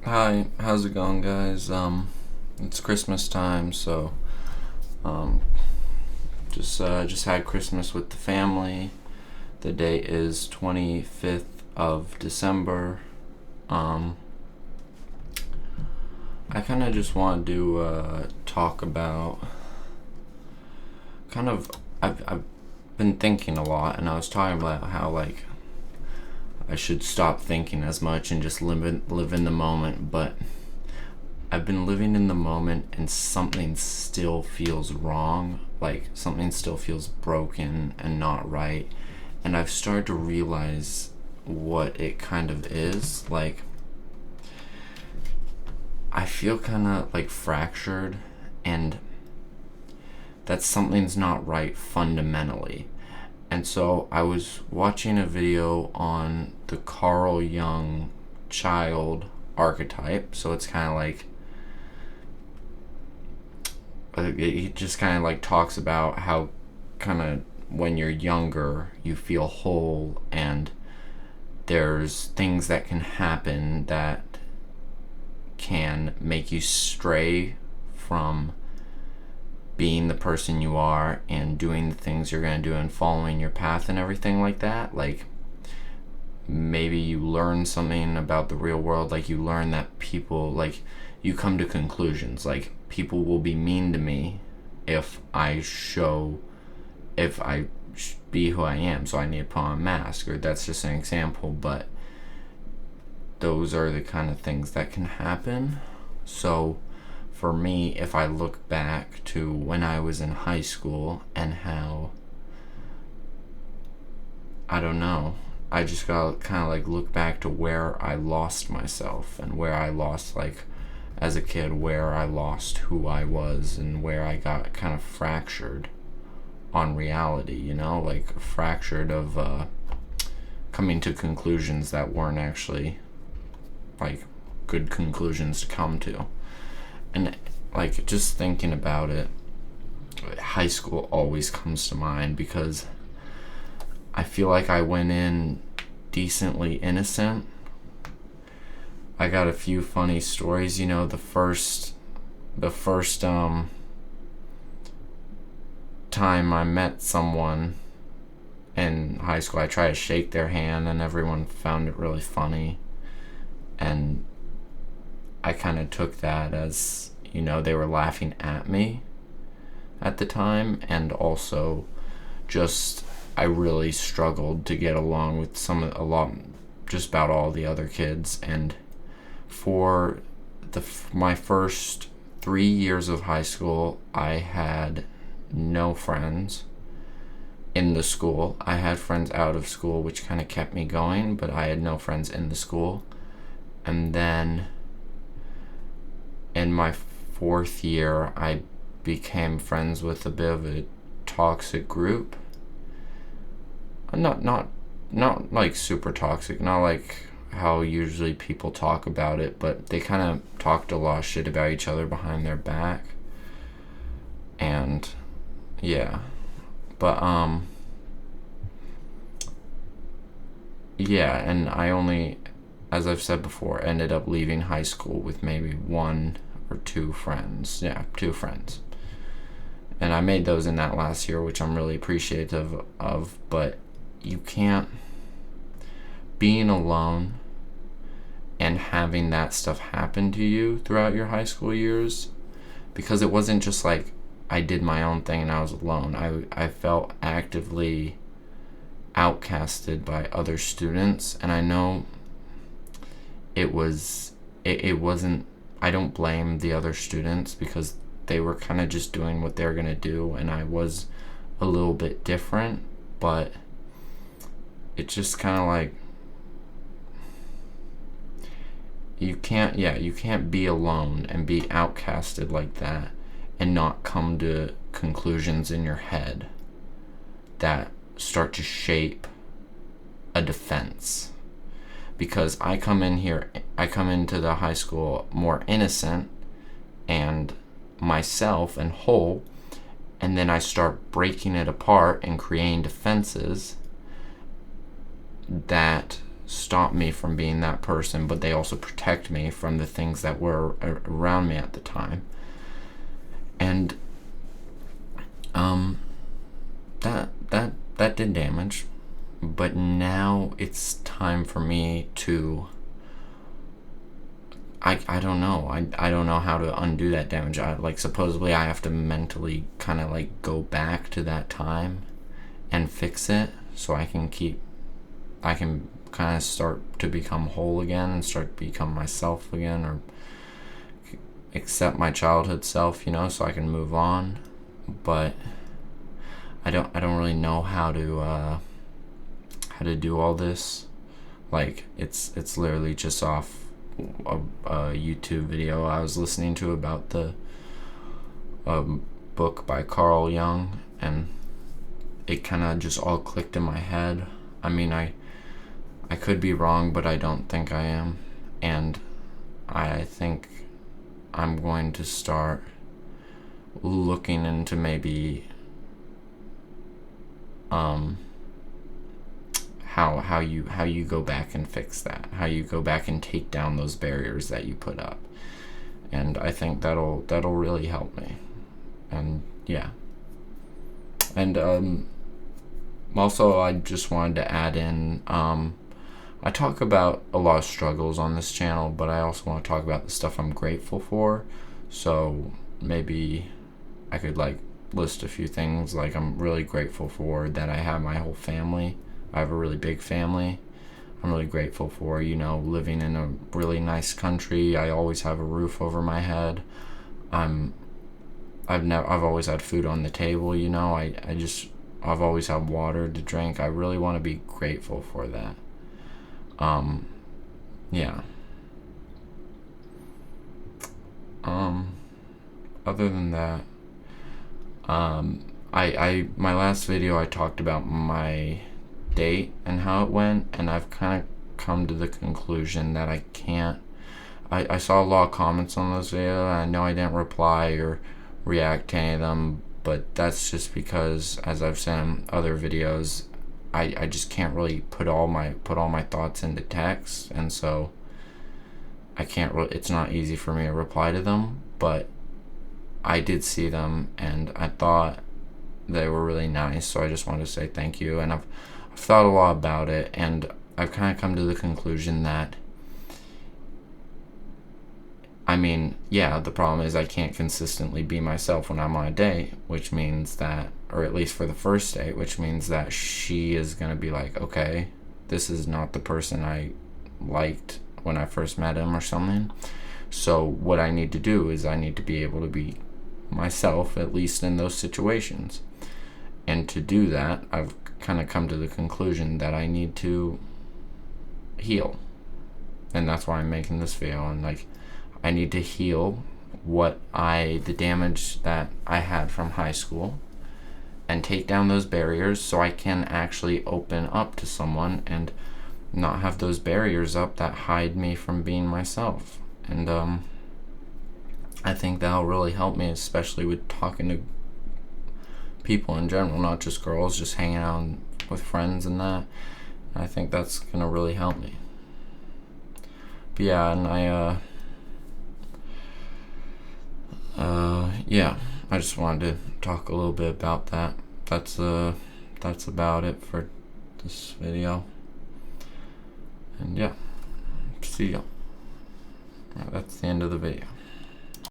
Hi, how's it going, guys? It's Christmas time, so um, just had Christmas with the family. The date is 25th of December. Um, I kind of just wanted to talk about kind of I've been thinking a lot, and I was talking about how like I should stop thinking as much and just live in the moment, but I've been living in the moment and something still feels wrong. Like something still feels broken and not right. And I've started to realize what it kind of is. Like, I feel kind of like fractured, and that something's not right fundamentally. And so I was watching a video on the Carl Jung child archetype. So it's kind of like he just kind of like talks about how kind of when you're younger you feel whole, and there's things that can happen that can make you stray from being the person you are and doing the things you're going to do and following your path and everything like that. Like maybe you learn something about the real world, like you learn that people, like you come to conclusions like people will be mean to me if I show if I be who I am, so I need to put on a mask, or that's just an example, but those are the kind of things that can happen. So for me, if I look back to when I was in high school and how, I don't know, I just gotta kind of like look back to where I lost myself and where I lost, like, as a kid, where I lost who I was and where I got kind of fractured on reality, like fractured of coming to conclusions that weren't actually like good conclusions to come to. And like just thinking about it, high school always comes to mind because I feel like I went in decently innocent. I got a few funny stories, the first time I met someone in high school, I tried to shake their hand and everyone found it really funny. And I kind of took that as, they were laughing at me at the time. And also, just, I really struggled to get along with just about all the other kids. And for my first 3 years of high school, I had no friends in the school. I had friends out of school, which kind of kept me going, but I had no friends in the school. And then in my fourth year, I became friends with a bit of a toxic group. Not like super toxic, not like how usually people talk about it, but they kind of talked a lot of shit about each other behind their back. And yeah, but yeah, and I only, as I've said before, ended up leaving high school with maybe one or two friends. Yeah, two friends. And I made those in that last year, which I'm really appreciative of, but you can't, being alone and having that stuff happen to you throughout your high school years, because it wasn't just like I did my own thing and I was alone. I felt actively outcasted by other students, and I know it wasn't, I don't blame the other students because they were kind of just doing what they were going to do, and I was a little bit different, but it's just kind of like you can't be alone and be outcasted like that and not come to conclusions in your head that start to shape a defense. Because I come into the high school more innocent and myself and whole, and then I start breaking it apart and creating defenses that stop me from being that person, but they also protect me from the things that were around me at the time. And that did damage, but now it's time for me to, I don't know. I don't know how to undo that damage. Supposedly I have to mentally kind of like go back to that time and fix it so I can kind of start to become whole again and start to become myself again, or accept my childhood self, so I can move on. But I don't really know how to do all this. Like, it's literally just off a YouTube video I was listening to about the book by Carl Jung, and it kind of just all clicked in my head. I mean, I could be wrong, but I don't think I am. And I think I'm going to start looking into maybe how you go back and fix that, how you go back and take down those barriers that you put up. And I think that'll really help me. And yeah. And also, I just wanted to add in, I talk about a lot of struggles on this channel, but I also want to talk about the stuff I'm grateful for. So maybe I could like list a few things. Like, I'm really grateful for that I have my whole family. I have a really big family. I'm really grateful for, living in a really nice country. I always have a roof over my head. I've always had food on the table, I've always had water to drink. I really want to be grateful for that. Yeah. Other than that, my last video I talked about my date and how it went, and I've kind of come to the conclusion that I saw a lot of comments on those videos, and I know I didn't reply or react to any of them, but that's just because, as I've said in other videos, I just can't really put all my thoughts into text, and so I can't it's not easy for me to reply to them. But I did see them, and I thought they were really nice, so I just wanted to say thank you. And I've thought a lot about it, and I've kind of come to the conclusion that, I mean, yeah, the problem is I can't consistently be myself when I'm on a date, which means that, or at least for the first date, which means that she is going to be like, okay, this is not the person I liked when I first met him or something. So what I need to do is I need to be able to be myself, at least in those situations. And to do that, I've kind of come to the conclusion that I need to heal. And that's why I'm making this video. And like, I need to heal the damage that I had from high school, and take down those barriers so I can actually open up to someone and not have those barriers up that hide me from being myself. And I think that'll really help me, especially with talking to people in general, not just girls, just hanging out with friends and that. I think that's gonna really help me. But yeah, and I just wanted to talk a little bit about that. That's about it for this video. And yeah, see ya. That's the end of the video.